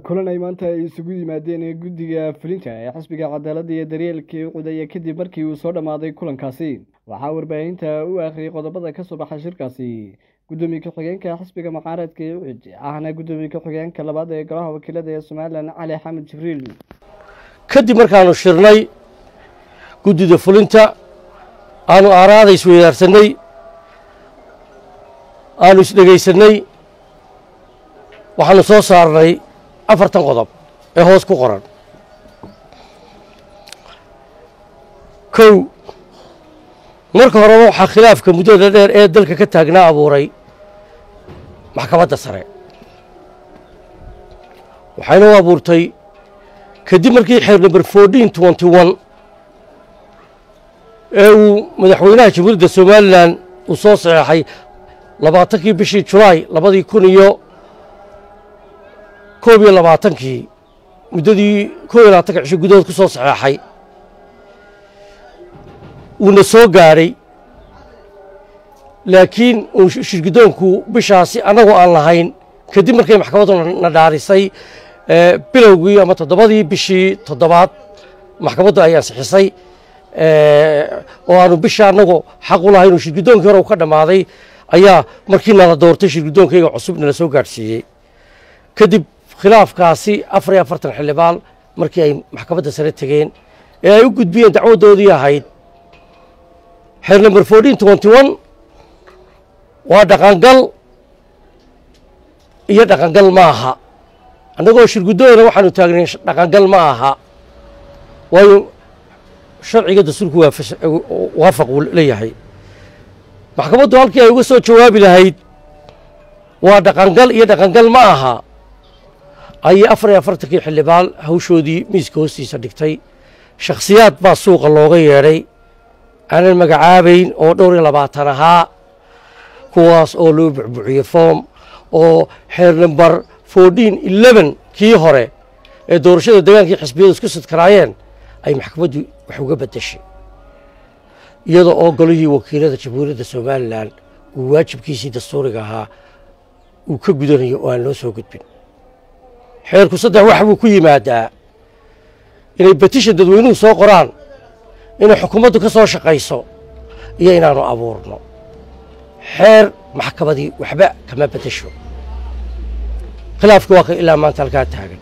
kulan ay maanta ay isugu yimaadeen guddiga fulinta ee xisbiga cadaaladda iyo daryeelka Uqudaya kadib markii uu soo dhamaaday kulankaasi waxaa warbaahinta u akhriyay qodobada ka soo baxay shirkaasi gudoomiye ku-xigeenka xisbiga mucaaradka ee Uqud ahna gudoomiye ku-xigeenka labaad ee golaha wakiilada ee Soomaaliland Cali Xamed Jibriil kadib markaanu shirnay guddida fulinta aanu aaraada isweydaarsanay aanu isdhegaysanay waxaanu soo saarnay 4 qodob ee hoos ku qoran kow marka hore waxa khilaafka muddada dheer ee dalka ka taagnaa abuuray maxkamadda sare waxayna u abuurtay kadib markii xeer number 1421 ee uu madaxweynaha jamhuuriyadda Soomaaliland uu soo saxay 20kii bishii July 2021 muddadii 21 cisho gudahood ku soo saxay uuna soo gaaray laakiin uu shirkidoonku bishaasi anagu aan lahayn kadib markay maxkamaddu na dhaarisay bilowgii ama 7dii bishii 7aad maxkamaddu ay ansixisay oo aanu bisha anagu xaq u lahayn oo shirkidoonkii hore ka dhamaaday ayaa markii nala doortay shirkidoonkayga cusub nala soo gaarsiiyey kadib khilaafkaasi 44 xildhibaan markii ay maxkamadda sare tageen ee ay u gudbiyeen dacwadoodii ahayd xeer number 1421 waa dhaqangal iyo dhaqangal maaha annagoo shirkidoona waxaanu taagnay dhaqangal ma aha waayo sharciga dastuurku waafaq uu leeyahay maxkamaddu halkii ay uga soo jawaabi lahayd waa dhaqangal iyo dhaqangal ma aha ayay 44kii xildhibaan hawshoodii miiska hoostiisa dhigtay shakhsiyaad baa suuqa looga yeedhay aanan magacaabayn oo 22 ahaa kuwaas oo loo bucbuciyey foom oo xeer number 1411 kii hore ee doorashada deegaankii xisbiyadu isku sidkaraayeen ay maxkamaddu wax uga bedeshay iyadoo oo golihii wakiilada jamhuuriyadda Soomaaliland uu waajibkiisii dastuuriga ahaa uu ka gudanayo oo aan loo soo gudbin xeerku 3 wax buu ku yimaadaa inay petition dadweynuhu soo qoraan inay xukuumaddu ka soo shaqayso iyo inaanu abuurno xeer maxkamadii waxba kama bedesho khilaafku waa ilaa maanta halkaa taagan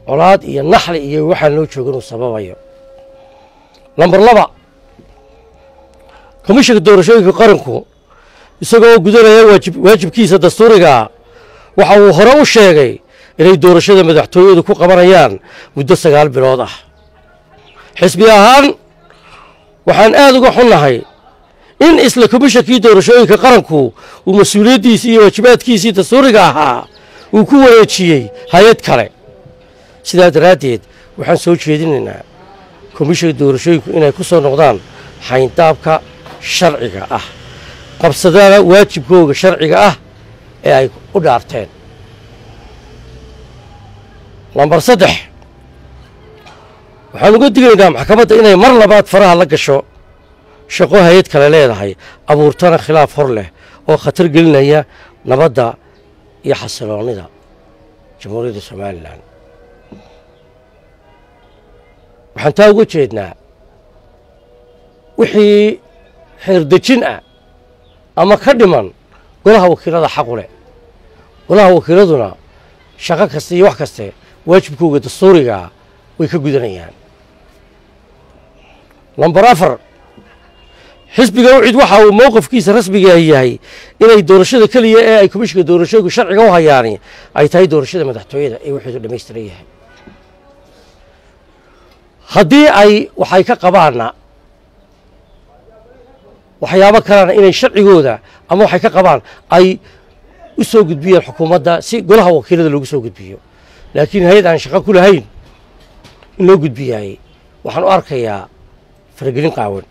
colaad iyo naxli iyo waxaan loo joogin uu sababayo number 2 komishanka doorashooyinka qaranku isagoo gudanaya waajibkiisa dastuuriga waxa uu hore u sheegay inay doorashada madaxtooyadu ku qabanayaan muddo 9 bilood ah xisbi ahaan waxaan aad uga xunnahay in isla komishankii doorashooyinka qaranku uu mas'uuliyadiisa iyo waajibaadkiisa dastuuriga ahaa uu ku wareejiyay hay'ad kale sidaa daraaddeed waxaan soo jeedinaynaa komishanka doorashooyinku inay ku soo noqdaan xayndaabka sharciga ah qabsadana waajibkooda sharciga ah ee ay u dhaarteen number 3 waxaan uga digaynaa maxkamadda inay mar labaad faraha la gasho shaqo hay'ad kale leedahay abuurtana khilaaf hor leh oo khatar gelinaya nabadda iyo xasiloonida jamhuuriyadda Soomaaliland waxaan taa uga jeednaa wixii xeer dejin ah ama ka dhiman golaha wakiilada xaq u leh golaha wakiiladuna shaqo kasta iyo wax kasta waajibkooda dastuuriga way ka gudanayaan number 4 xisbiga Uqud waxa uu mowqifkiisa rasmiga yahay inay doorashada kaliya ee ay komishanka doorashooyinku sharciga u hayaan ay tahay doorashada madaxtooyada ee wixii dhameystiran yahay haddii ay waxay ka qabaana waxyaabo kalena inay sharcigooda ama waxay ka qabaan ay u soo gudbiyeen xukuumadda si golaha wakiilada loogu soo gudbiyo laakiin hay'ad aan shaqo ku lahayn in loo gudbiyay waxaan u arkayaa faragelin qaawan